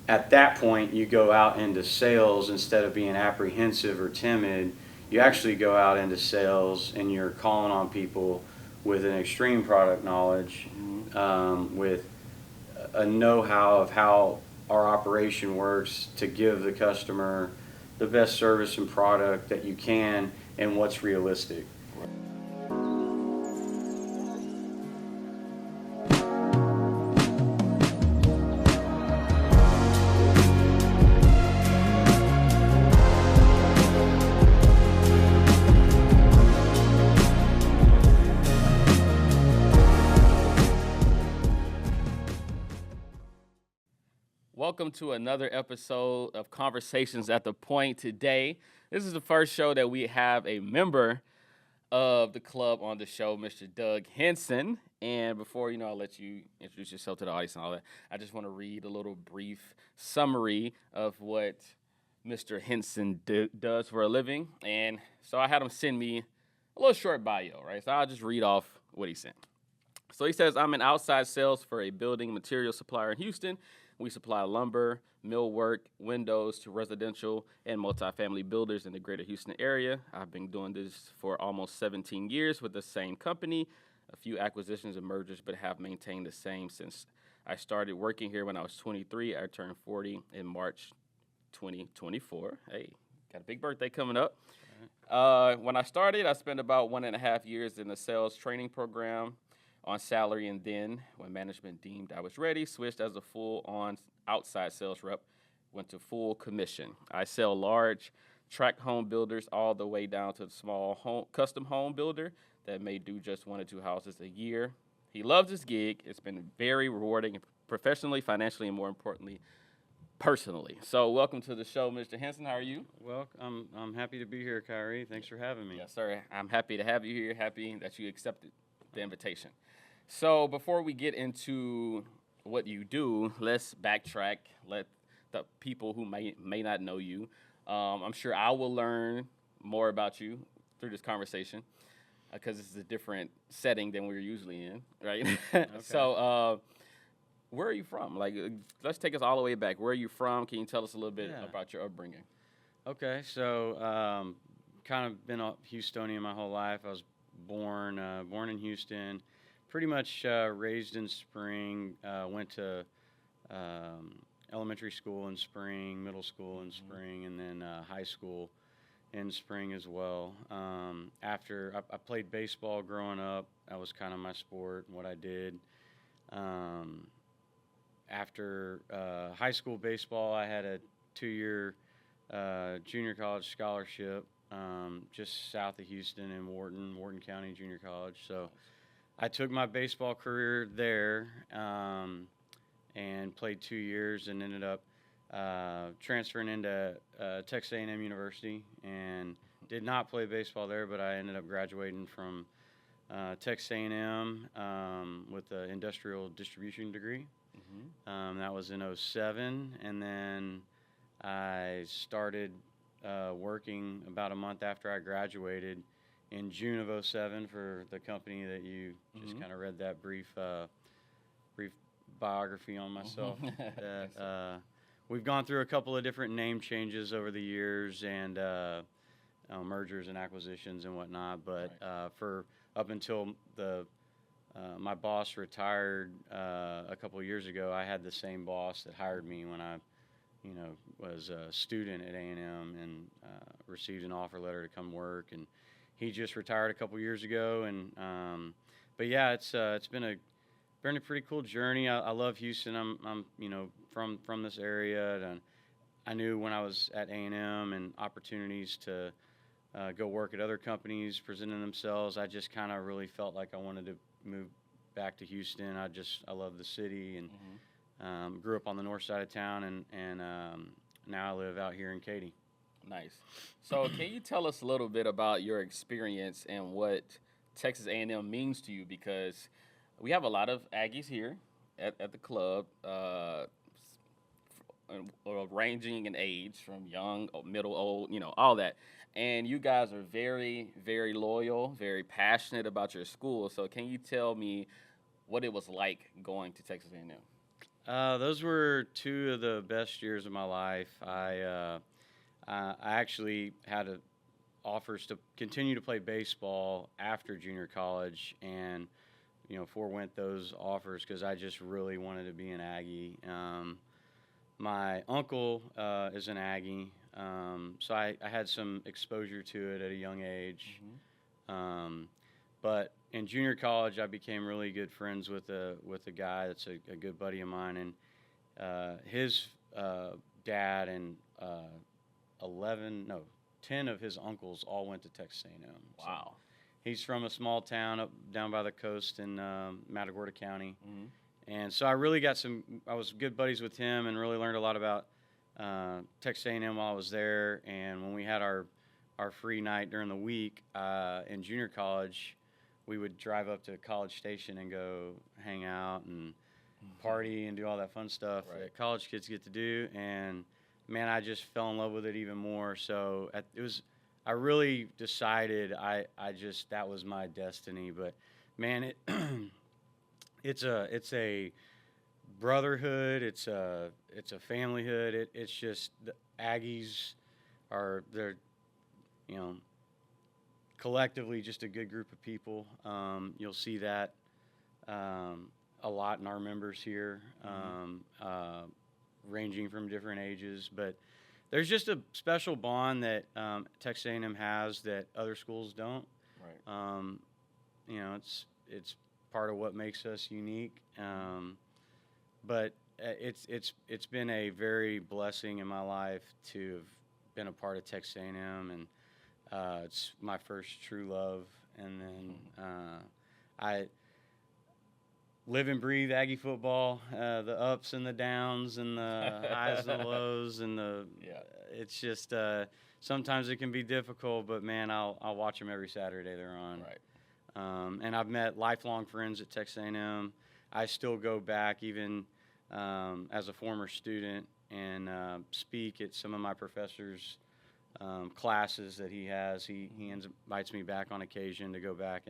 at that point, you go out into sales instead of being apprehensive or timid. You actually go out into sales and you're calling on people with an extreme product knowledge, with a know-how of how our operation works to give the customer the best service and product that you can and what's realistic. Welcome to another episode of Conversations at the Point. Today, this is the first show that we have a member of the club on the show, Mr. Doug Hinson. And before I'll let you introduce yourself to the audience and all that, I just want to read a little brief summary of what Mr. Hinson does for a living. And so I had him send me a little short bio, right? So I'll just read off what he sent. So he says, I'm in outside sales for a building material supplier in Houston. We supply lumber, millwork, windows to residential and multifamily builders in the greater Houston area. I've been doing this for almost 17 years with the same company, a few acquisitions and mergers, but have maintained the same since I started working here when I was 23. I turned 40 in March 2024. Hey, got a big birthday coming up. When I started, I spent about 1.5 years in the sales training program on salary, and then when management deemed I was ready, switched as a full-on outside sales rep, went to full commission. I sell large tract home builders all the way down to the small custom home builder that may do just 1 or 2 houses a year. He loves his gig. It's been very rewarding professionally, financially, and more importantly, personally. So welcome to the show, Mr. Hinson. How are you? Well, I'm happy to be here, Kyrie. Thanks for having me. Yes, sir. I'm happy to have you here, happy that you accepted the invitation. So before we get into what you do, let's backtrack. Let the people who may not know you. I'm sure I will learn more about you through this conversation because this is a different setting than we're usually in, right? Okay. So where are you from? Let's take us all the way back. Where are you from? Can you tell us a little bit about your upbringing? Okay, so kind of been a Houstonian my whole life. I was born in Houston. Pretty much raised in Spring, went to elementary school in Spring, middle school in Spring, and then high school in Spring as well. After I played baseball growing up, that was kind of my sport, what I did. After high school baseball, I had a 2-year junior college scholarship just south of Houston in Wharton County Junior College. So I took my baseball career there and played 2 years and ended up transferring into Texas A&M University and did not play baseball there, but I ended up graduating from Texas A&M with an industrial distribution degree. That was in '07, and then I started working about a month after I graduated in June of '07 for the company that you just kind of read that brief biography on myself. That we've gone through a couple of different name changes over the years and mergers and acquisitions and whatnot. But for up until my boss retired a couple of years ago, I had the same boss that hired me when I was a student at A&M and received an offer letter to come work, and he just retired a couple years ago. And but yeah, it's been a pretty cool journey. I love Houston. I'm from this area, and I knew when I was at A&M and opportunities to go work at other companies presenting themselves, I just kind of really felt like I wanted to move back to Houston. I love the city and grew up on the north side of town, and now I live out here in Katy. Nice. So can you tell us a little bit about your experience and what Texas A&M means to you? Because we have a lot of Aggies here at the club, ranging in age from young, middle, old, all that. And you guys are very, very loyal, very passionate about your school. So can you tell me what it was like going to Texas A&M? Those were two of the best years of my life. I actually had offers to continue to play baseball after junior college, and forewent those offers because I just really wanted to be an Aggie. My uncle is an Aggie, so I had some exposure to it at a young age. But in junior college, I became really good friends with a guy that's a good buddy of mine, and his dad and 10 of his uncles all went to Texas A&M. Wow. So he's from a small town down by the coast in Matagorda County. And so I was good buddies with him and really learned a lot about Texas A&M while I was there. And when we had our free night during the week in junior college, we would drive up to College Station and go hang out and party and do all that fun stuff that college kids get to do. And man, I just fell in love with it even more. So I really decided that was my destiny. But man, it's a brotherhood. It's a familyhood. It's just the Aggies they're collectively just a good group of people. You'll see that a lot in our members here, ranging from different ages. But there's just a special bond that Texas A&M has that other schools don't. Right. It's part of what makes us unique. But it's been a very blessing in my life to have been a part of Texas A&M, and it's my first true love. And then I live and breathe Aggie football, the ups and the downs and the highs and the lows, and it's just sometimes it can be difficult, but man, I'll watch them every Saturday they're on. Right. And I've met lifelong friends at Texas A&M. I still go back even as a former student and speak at some of my professors' classes that he has. He invites me back on occasion to go back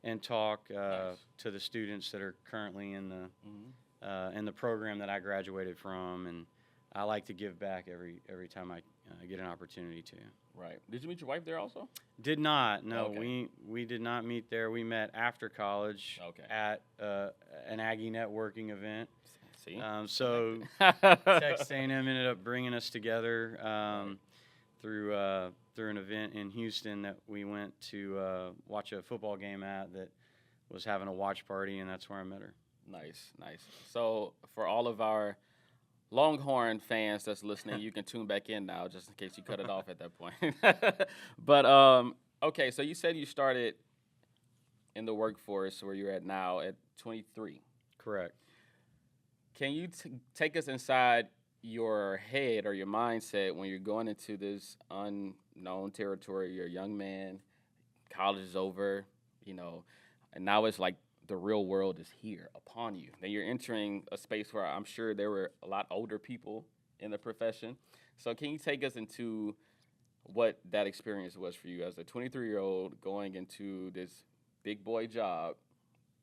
and talk to the students that are currently in the program that I graduated from, and I like to give back every time I get an opportunity to. Right. Did you meet your wife there also? Did not. No, Okay. we did not meet there. We met after college at an Aggie networking event. See? So Texas A&M ended up bringing us together through an event in Houston that we went to watch a football game at that was having a watch party, and that's where I met her. Nice. So for all of our Longhorn fans that's listening, you can tune back in now just in case you cut it off at that point. But, okay, so you said you started in the workforce where you're at now at 23. Correct. Can you take us inside your head or your mindset when you're going into this unknown territory? You're a young man, college is over, and now it's like the real world is here upon you. Then you're entering a space where I'm sure there were a lot older people in the profession. So can you take us into what that experience was for you as a 23-year-old going into this big boy job?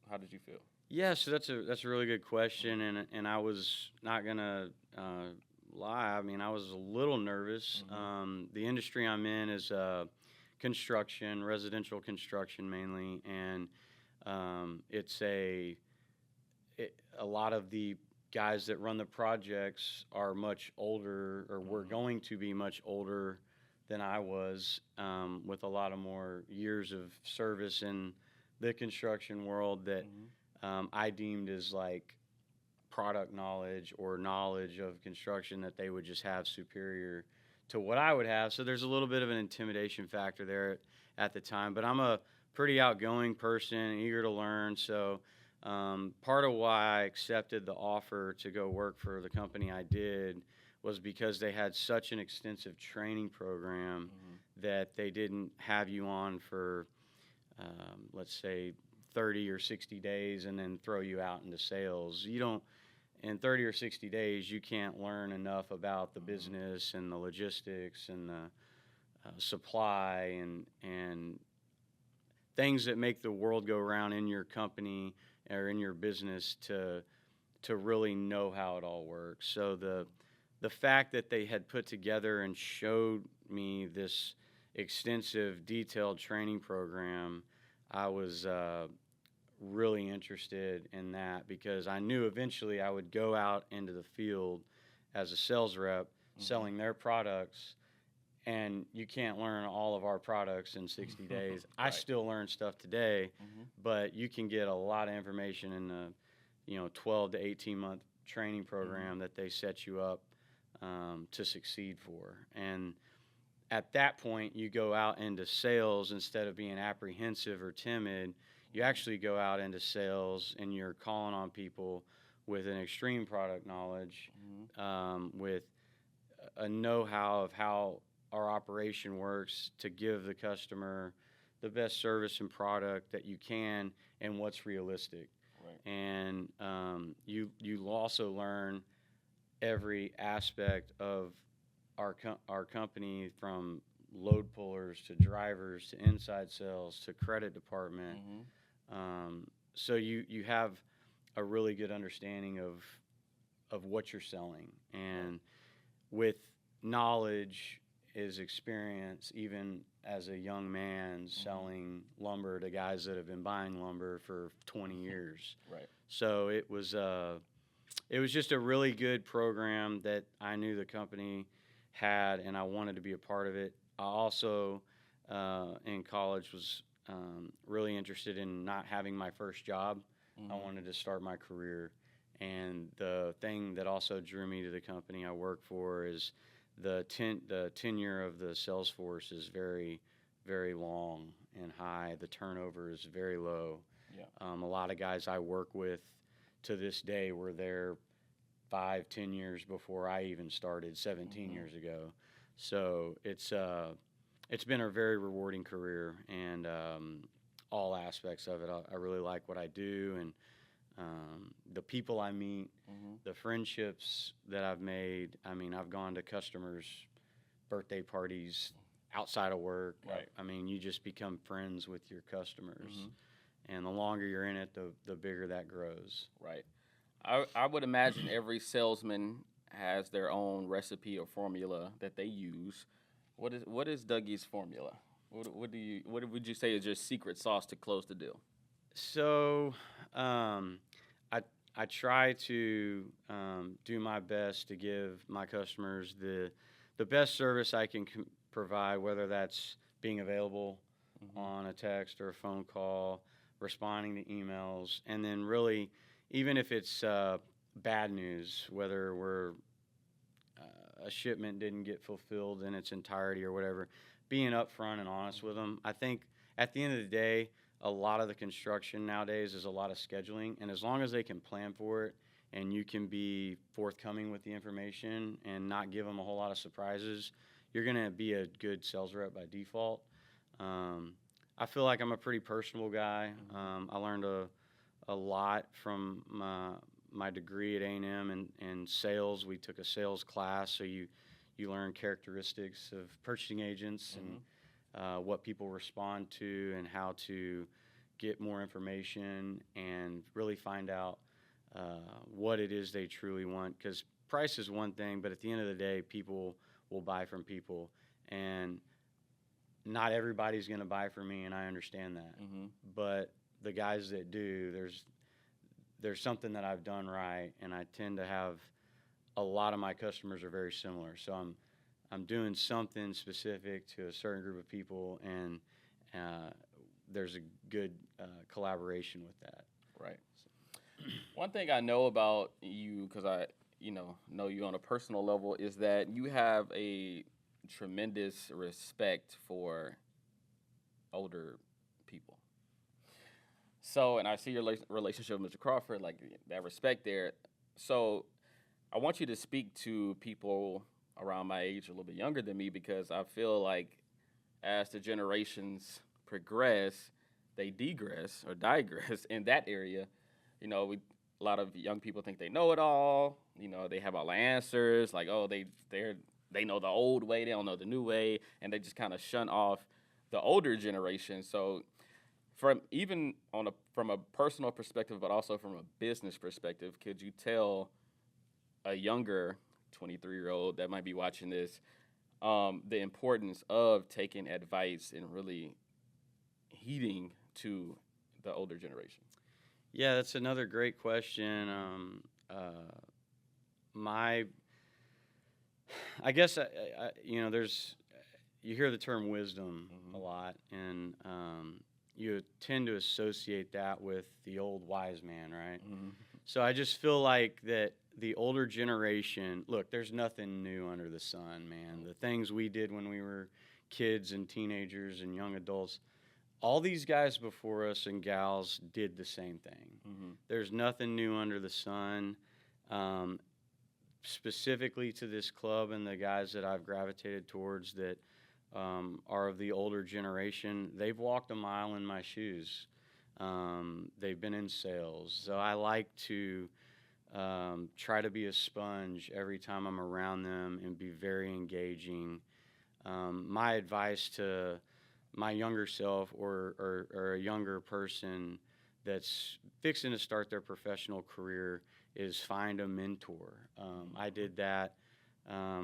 How did you feel? Yeah, so that's a really good question, and I was not gonna lie. I mean, I was a little nervous. The industry I'm in is construction, residential construction mainly, and it's a lot of the guys that run the projects are much older, or were going to be much older than I was, with a lot of more years of service in the construction world that I deemed as like product knowledge or knowledge of construction that they would just have superior to what I would have. So there's a little bit of an intimidation factor there at the time, but I'm a pretty outgoing person, eager to learn. So part of why I accepted the offer to go work for the company I did was because they had such an extensive training program that they didn't have you on for, let's say, 30 or 60 days and then throw you out into sales. You don't, in 30 or 60 days, you can't learn enough about the business and the logistics and the supply and things that make the world go around in your company or in your business to to really know how it all works. So the fact that they had put together and showed me this extensive, detailed training program, I was really interested in that because I knew eventually I would go out into the field as a sales rep selling their products, and you can't learn all of our products in 60 days. I still learn stuff today, but you can get a lot of information in the 12 to 18 month training program that they set you up to succeed for. And at that point, you go out into sales instead of being apprehensive or timid. You actually go out into sales and you're calling on people with an extreme product knowledge, with a know-how of how our operation works to give the customer the best service and product that you can and what's realistic. Right. And you also learn every aspect of our company, from load pullers to drivers to inside sales to credit department. So you have a really good understanding of what you're selling, and with knowledge is experience. Even as a young man selling lumber to guys that have been buying lumber for 20 years. Right. So it was just a really good program that I knew the company had, and I wanted to be a part of it. I also, in college, was really interested in not having my first job. I wanted to start my career. And the thing that also drew me to the company I work for is the tenure of the sales force is very, very long and high. The turnover is very low. Yeah. A lot of guys I work with to this day were there 5-10 years before I even started 17 years ago. So it's been a very rewarding career, and all aspects of it. I really like what I do, and the people I meet, the friendships that I've made. I mean, I've gone to customers' birthday parties outside of work. Right. I mean, you just become friends with your customers. And the longer you're in it, the bigger that grows. Right. I would imagine every salesman has their own recipe or formula that they use. What is Dougie's formula? What would you say is your secret sauce to close the deal? So, I try to do my best to give my customers the best service I can provide, whether that's being available on a text or a phone call, responding to emails, and then really, even if it's bad news, whether a shipment didn't get fulfilled in its entirety or whatever, being upfront and honest with them. I think at the end of the day, a lot of the construction nowadays is a lot of scheduling, and as long as they can plan for it and you can be forthcoming with the information and not give them a whole lot of surprises, you're going to be a good sales rep by default. I feel like I'm a pretty personable guy. I learned a lot from my degree at A&M in sales. We took a sales class, so you learn characteristics of purchasing agents and what people respond to and how to get more information and really find out what it is they truly want. Because price is one thing, but at the end of the day, people will buy from people. And not everybody's going to buy from me, and I understand that. But the guys that do, there's something that I've done right, and I tend to have a lot of my customers are very similar. So I'm doing something specific to a certain group of people, and there's a good collaboration with that. Right. So, one thing I know about you, because I know you on a personal level, is that you have a tremendous respect for older people. So, and I see your relationship with Mr. Crawford, like that respect there. So, I want you to speak to people around my age, a little bit younger than me, because I feel like as the generations progress, they digress in that area. A lot of young people think they know it all. They have all the answers. Like, oh, they know the old way, they don't know the new way, and they just kind of shun off the older generation. So from a personal perspective, but also from a business perspective, could you tell a younger 23-year-old that might be watching this the importance of taking advice and really heeding to the older generation? Yeah, that's another great question. My, I guess there's you hear the term wisdom a lot, and you tend to associate that with the old wise man, right? So I just feel like that the older generation, look, there's nothing new under the sun, man. The things we did when we were kids and teenagers and young adults, all these guys before us and gals did the same thing. There's nothing new under the sun. Specifically to this club and the guys that I've gravitated towards that are of the older generation, they've walked a mile in my shoes. They've been in sales. So I like to try to be a sponge every time I'm around them and be very engaging. My advice to my younger self or a younger person that's fixing to start their professional career is find a mentor. I did that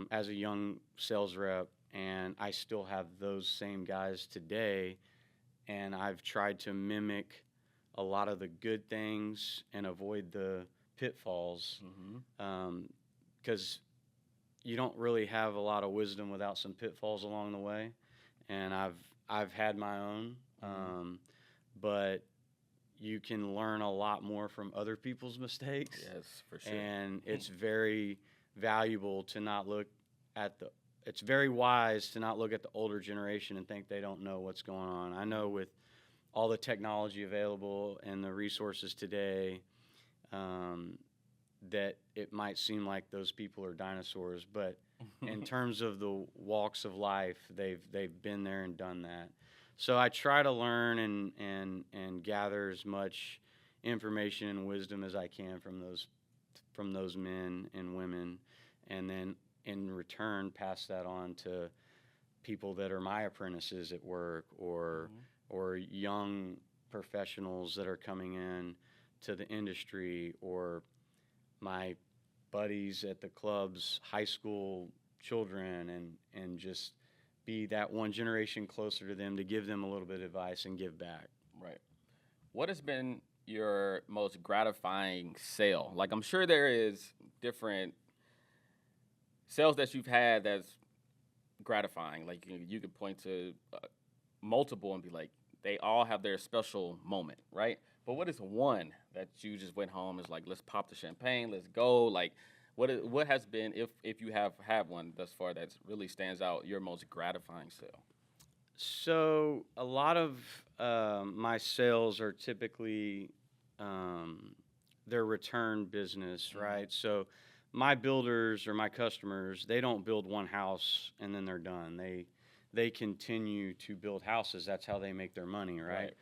as a young sales rep, and I still have those same guys today, and I've tried to mimic a lot of the good things and avoid the pitfalls, because you don't really have a lot of wisdom without some pitfalls along the way, and I've had my own, but you can learn a lot more from other people's mistakes. Yes, for sure. And it's very valuable to not look at it's very wise to not look at the older generation and think they don't know what's going on. I know with all the technology available and the resources today, that it might seem like those people are dinosaurs, but in terms of the walks of life, they've been there and done that. So I try to learn and gather as much information and wisdom as I can from those men and women, and then in return pass that on to people that are my apprentices at work or young professionals that are coming in to the industry, or my buddies at the club's high school children, and just be that one generation closer to them to give them a little bit of advice and give back. Right. What has been your most gratifying sale? Like, I'm sure there is different sales that you've had that's gratifying. Like, you could point to multiple and be like, they all have their special moment, right? But what is one that you just went home is like, let's pop the champagne, let's go? Like, what has been, if you have had one thus far that really stands out, your most gratifying sale? So a lot of my sales are typically their return business, right? So my builders or my customers, they don't build one house and then they're done. They continue to build houses. That's how they make their money, right?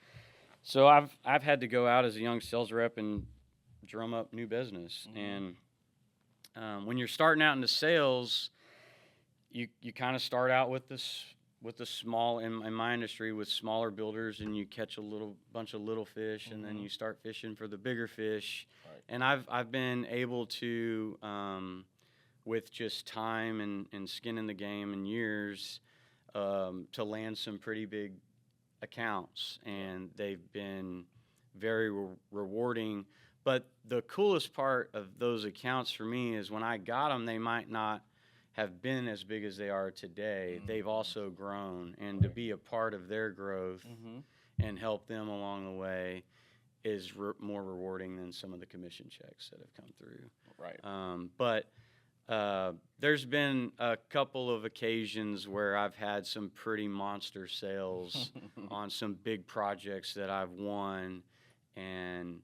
So I've had to go out as a young sales rep and drum up new business. And when you're starting out into sales, you kind of start out with the small, in my industry, with smaller builders, and you catch a bunch of little fish, and then you start fishing for the bigger fish. Right. And I've been able to, with just time and skin in the game and years, to land some pretty big accounts, and they've been very rewarding. But the coolest part of those accounts for me is when I got them, they might not have been as big as they are today. They've also grown, and to be a part of their growth and help them along the way is more rewarding than some of the commission checks that have come through. Right. But there's been a couple of occasions where I've had some pretty monster sales on some big projects that I've won, and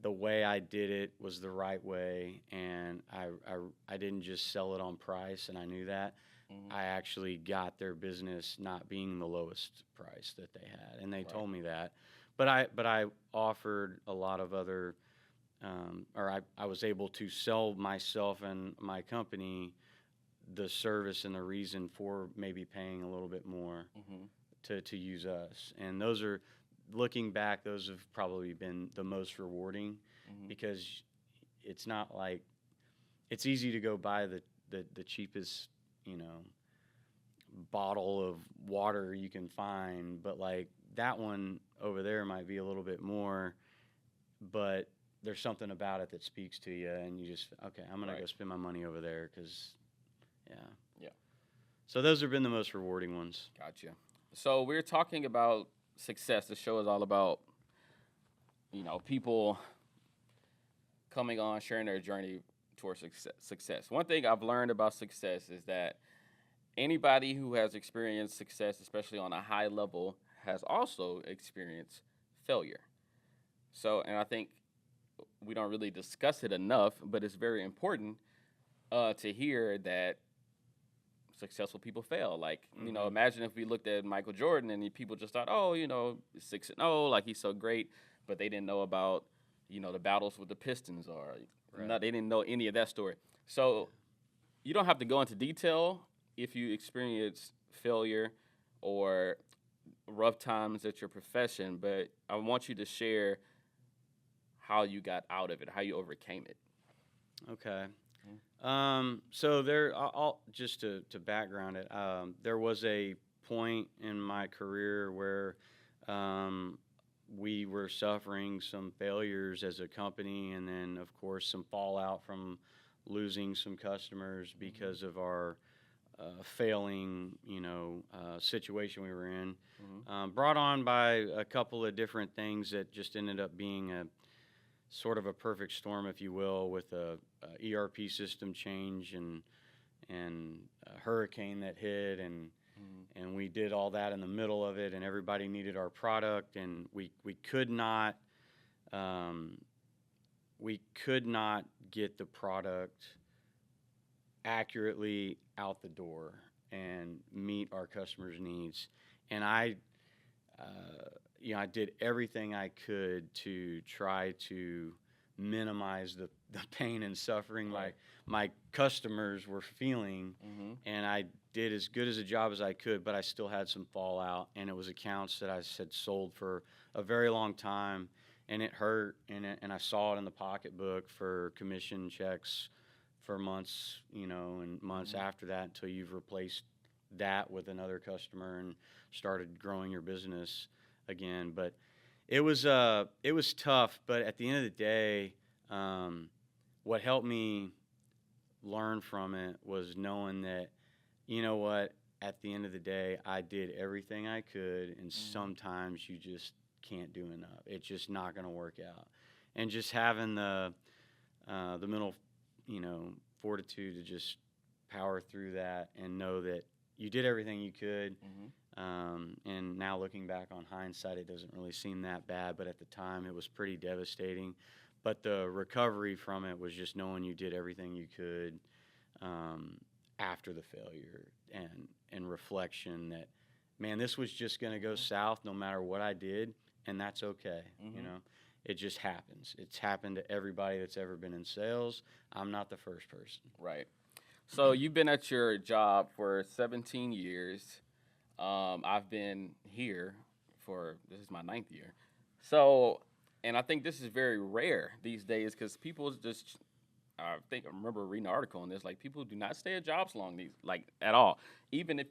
the way I did it was the right way, and I didn't just sell it on price, and I knew that. I actually got their business not being the lowest price that they had, and they told me that. But I offered a lot of other, I was able to sell myself and my company the service and the reason for maybe paying a little bit more to use us. And those are looking back, those have probably been the most rewarding because it's not like it's easy to go buy the cheapest, you know, bottle of water you can find, but like that one over there might be a little bit more, but there's something about it that speaks to you, and you just, okay, I'm gonna go spend my money over there because, yeah. So those have been the most rewarding ones. Gotcha. So we're talking about success. The show is all about, you know, people coming on, sharing their journey towards success. One thing I've learned about success is that anybody who has experienced success, especially on a high level, has also experienced failure. So, and I think we don't really discuss it enough, but it's very important to hear that successful people fail. Like, you know, imagine if we looked at Michael Jordan and people just thought, oh, you know, 6-0, like he's so great, but they didn't know about, you know, the battles with the Pistons or they didn't know any of that story. So you don't have to go into detail if you experience failure or rough times at your profession, but I want you to share how you got out of it, how you overcame it. Okay. So there, I'll just to background it. There was a point in my career where we were suffering some failures as a company, and then of course some fallout from losing some customers because of our failing, you know, situation we were in. Brought on by a couple of different things that just ended up being a sort of a perfect storm, if you will, with a ERP system change and a hurricane that hit, and we did all that in the middle of it, and everybody needed our product, and we could not get the product accurately out the door and meet our customers' needs. And I did everything I could to try to minimize the pain and suffering my customers were feeling, and I did as good as a job as I could, but I still had some fallout, and it was accounts that I had sold for a very long time, and it hurt, and I saw it in the pocketbook for commission checks for months, you know, and months after that until you've replaced that with another customer and started growing your business again. But it was tough, but at the end of the day, what helped me learn from it was knowing that, you know what, at the end of the day, I did everything I could, and sometimes you just can't do enough. It's just not going to work out. And just having the mental, you know, fortitude to just power through that and know that you did everything you could. And now looking back on hindsight, it doesn't really seem that bad, but at the time it was pretty devastating. But the recovery from it was just knowing you did everything you could after the failure, and reflection that, man, this was just going to go south no matter what I did, and that's okay. You know, it just happens. It's happened to everybody that's ever been in sales. I'm not the first person. Right. So you've been at your job for 17 years. I've been here this is my 9th year. So, and I think this is very rare these days because people just, I remember reading an article on this, like people do not stay at jobs long, at all. Even if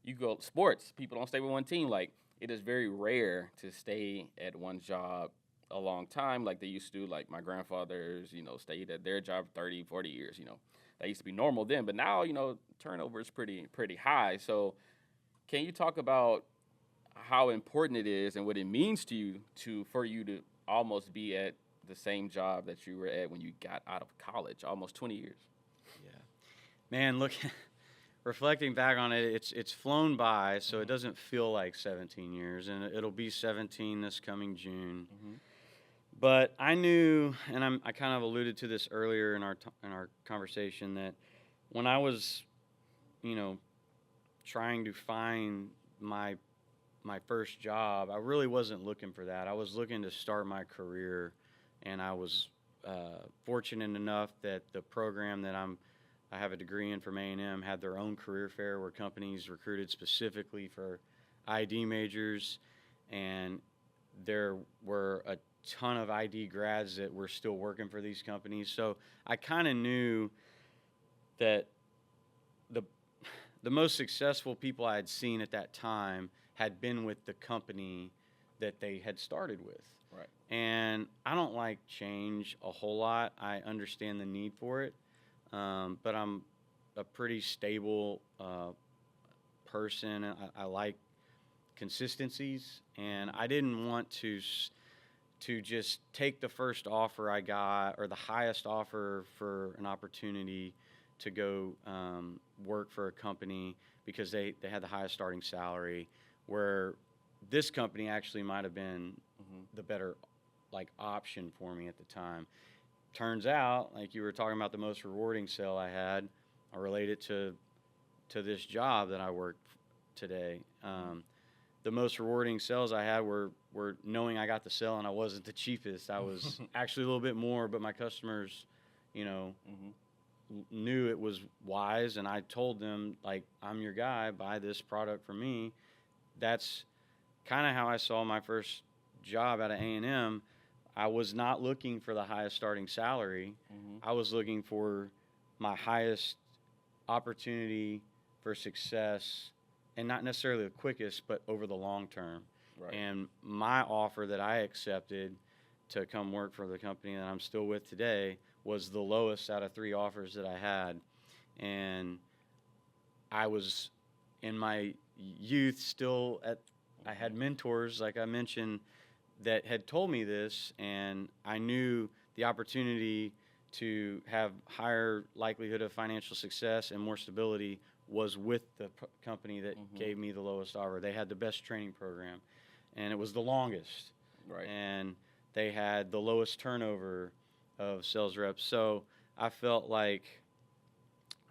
you go sports, people don't stay with one team. Like, it is very rare to stay at one job a long time like they used to do. Like my grandfathers, you know, stayed at their job 30, 40 years, you know. That used to be normal then, but now, you know, turnover is pretty high. So can you talk about how important it is and what it means to you for you to almost be at the same job that you were at when you got out of college, almost 20 years? Yeah. Man, look, reflecting back on it, it's flown by, so it doesn't feel like 17 years, and it'll be 17 this coming June. But I knew, and I kind of alluded to this earlier in our conversation, that when I was, you know, trying to find my first job, I really wasn't looking for that. I was looking to start my career, and I was fortunate enough that the program that I have a degree in from A&M had their own career fair where companies recruited specifically for ID majors, and there were a ton of ID grads that were still working for these companies. So I kind of knew that the the most successful people I had seen at that time had been with the company that they had started with. Right. And I don't like change a whole lot. I understand the need for it, but I'm a pretty stable person. I like consistencies, and I didn't want to just take the first offer I got or the highest offer for an opportunity to go work for a company because they had the highest starting salary, where this company actually might have been the better option for me at the time. Turns out, like you were talking about, the most rewarding sale I had, I relate it to this job that I work today. The most rewarding sales I had were knowing I got the sale and I wasn't the cheapest. I was actually a little bit more, but my customers, knew it was wise, and I told them, like, I'm your guy, buy this product from me. That's kind of how I saw my first job out of A&M. I was not looking for the highest starting salary. I was looking for my highest opportunity for success, and not necessarily the quickest, but over the long term. Right. And my offer that I accepted to come work for the company that I'm still with today was the lowest out of 3 offers that I had. And I was in my youth still I had mentors, like I mentioned, that had told me this, and I knew the opportunity to have higher likelihood of financial success and more stability was with the company that gave me the lowest offer. They had the best training program, and it was the longest. Right. And they had the lowest turnover of sales reps. So I felt like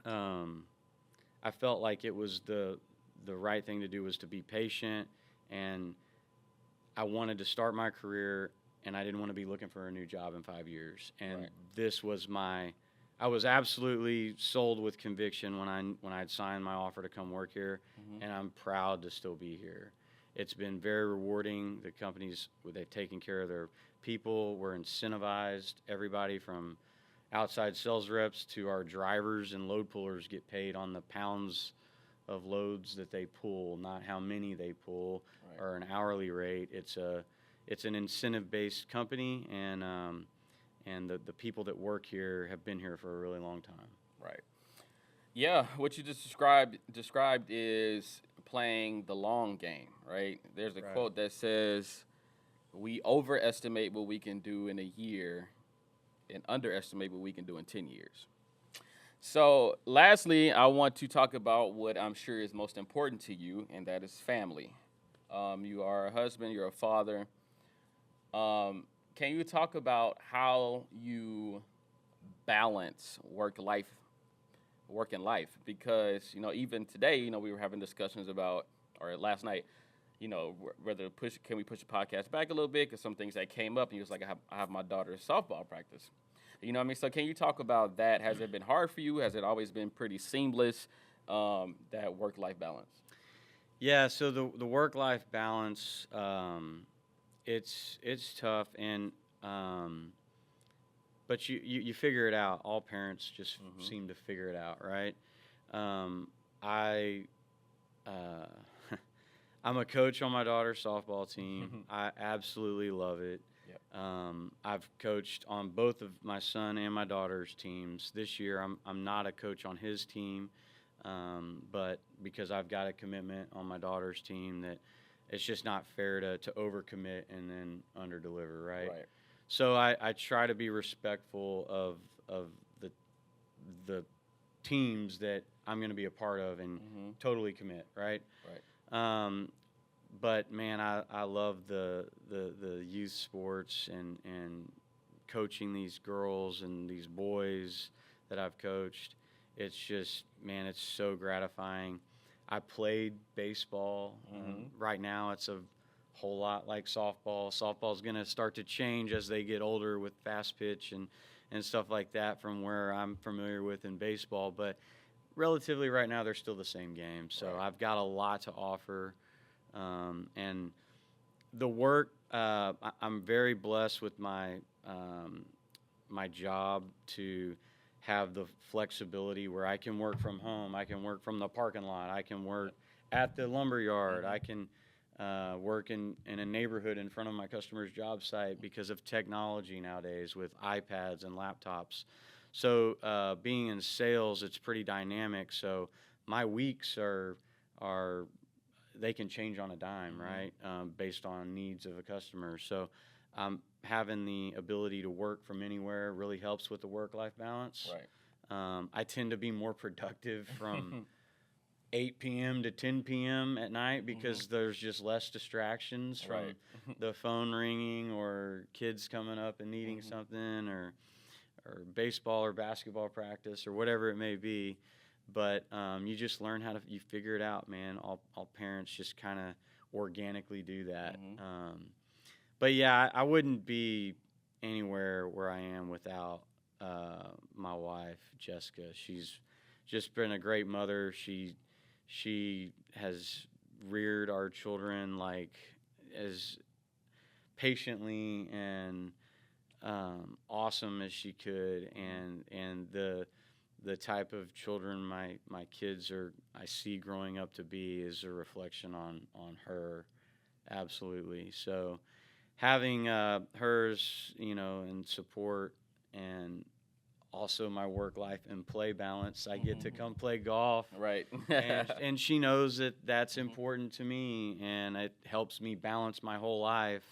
it was the right thing to do was to be patient, and I wanted to start my career, and I didn't want to be looking for a new job in 5 years. And this was I was absolutely sold with conviction when I'd signed my offer to come work here, and I'm proud to still be here. It's been very rewarding. The companies, they've taken care of their people. We're incentivized. Everybody from outside sales reps to our drivers and load pullers get paid on the pounds of loads that they pull, not how many they pull, or an hourly rate. It's an incentive-based company, and the people that work here have been here for a really long time. Right. Yeah, what you just described is playing the long game, right? There's a quote that says, "We overestimate what we can do in a year and underestimate what we can do in 10 years." So, lastly, I want to talk about what I'm sure is most important to you, and that is family. You are a husband, you're a father. Can you talk about how you balance work and life? Because, even today, we were having discussions about, or last night, whether can we push the podcast back a little bit? Because some things that came up, and he was like, I have my daughter's softball practice. You know what I mean? So can you talk about that? Has it been hard for you? Has it always been pretty seamless, that work-life balance? Yeah, so the work-life balance, it's tough, and but you figure it out. All parents just seem to figure it out, right? I'm a coach on my daughter's softball team. I absolutely love it. Yep. I've coached on both of my son and my daughter's teams. This year, I'm not a coach on his team, but because I've got a commitment on my daughter's team, that it's just not fair to overcommit and then underdeliver, right? Right. So I try to be respectful of the teams that I'm going to be a part of and totally commit, right? Right. But man, I love the youth sports and coaching these girls and these boys that I've coached. It's just, man, it's so gratifying. I played baseball. Right now, it's a whole lot like softball. Softball's going to start to change as they get older with fast pitch and stuff like that from where I'm familiar with in baseball. But relatively right now, they're still the same game. So I've got a lot to offer. And the work, I'm very blessed with my my job to have the flexibility where I can work from home, I can work from the parking lot, I can work at the lumber yard, I can work in a neighborhood in front of my customer's job site because of technology nowadays with iPads and laptops. So being in sales, it's pretty dynamic. So my weeks are they can change on a dime, right? Based on needs of a customer. So having the ability to work from anywhere really helps with the work-life balance. Right. I tend to be more productive from 8 p.m. to 10 p.m. at night because there's just less distractions from Right. the phone ringing or kids coming up and needing something or baseball or basketball practice or whatever it may be. But you just learn how to you figure it out, man. All parents just kind of organically do that. But yeah, I wouldn't be anywhere where I am without my wife, Jessica. She's just been a great mother. She has reared our children like as patiently and awesome as she could, and the type of children my kids I see growing up to be is a reflection on her, absolutely. So having hers, and support, and also my work life and play balance. I get to come play golf, Right. and she knows that that's important to me, and it helps me balance my whole life.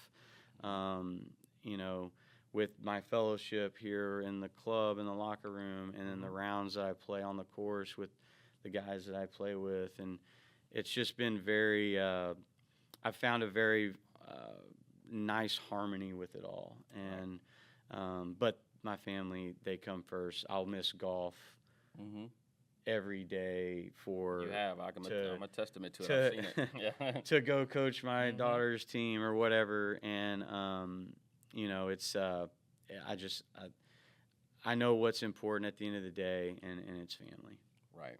You know, with my fellowship here in the club, in the locker room, and then the rounds that I play on the course with the guys that I play with, and it's just been very. I've found a very nice harmony with it all, and but my family, they come first. I'll miss golf every day for You have. I'm a testament to it. to I've seen it. Yeah. to go coach my daughter's team or whatever, and it's I know what's important at the end of the day, and it's family. Right.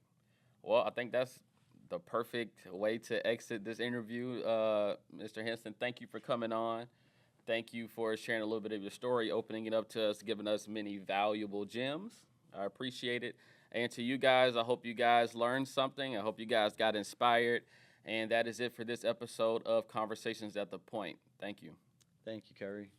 Well, I think that's the perfect way to exit this interview. Mr. Hinson, thank you for coming on. Thank you for sharing a little bit of your story, opening it up to us, giving us many valuable gems. I appreciate it. And to you guys, I hope you guys learned something. I hope you guys got inspired. And that is it for this episode of Conversations at the Point. Thank you. Thank you, Curry.